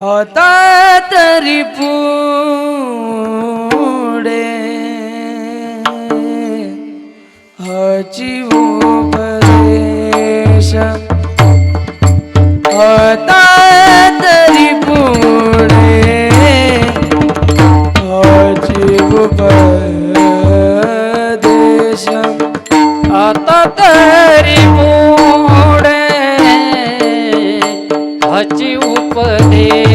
आता तरी पुढे हाची उपदेश आता तरी पुढे हाची उपदेश आता तरी पुढे हाची उपदेश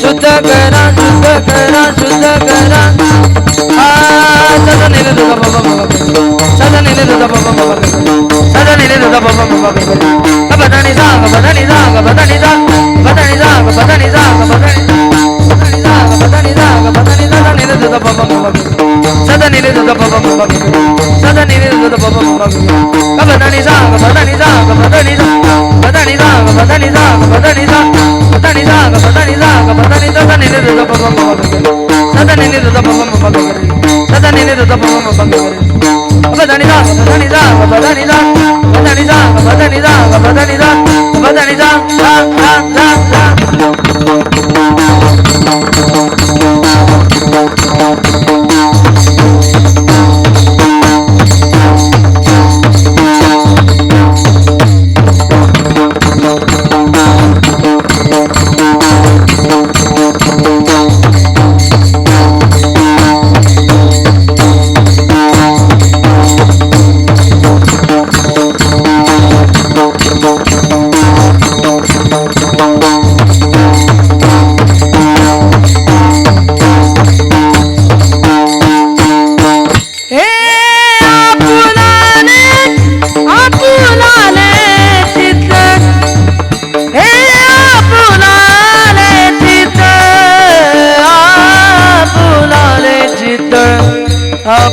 शुद्ध करा शुद्ध करा सदा नीले दुधा बाबा सदा नीले दुधा बाबा सदा नीले दुधा बाबा बदनी जाग बदनी जाग बदनी जाग बदनी जाग बदनी जाग बदनी जाग बदनी जाग बदनी सदा नीले दुधा बाबा सदा नीले दुधा बाबा सदा नीले दुधा बाबा बदनी जाग बदनी जाग बदनी जाग बदनी जाग बदनी जाग बदनी जाग बदनी जाग बदनी जाग बदनी सदा नीले दुधा बाबा सदा नीले दुधा बाबा सदा नीले दुधा बाबा बदनी जाग बदनी जाग बदनी जाग बदनी जाग बदनी जाग बदनी जाग बदनी जाग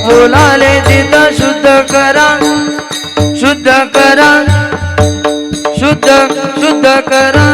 फुलाले चित शुद्ध करा शुद्ध करा शुद्ध शुद्ध करा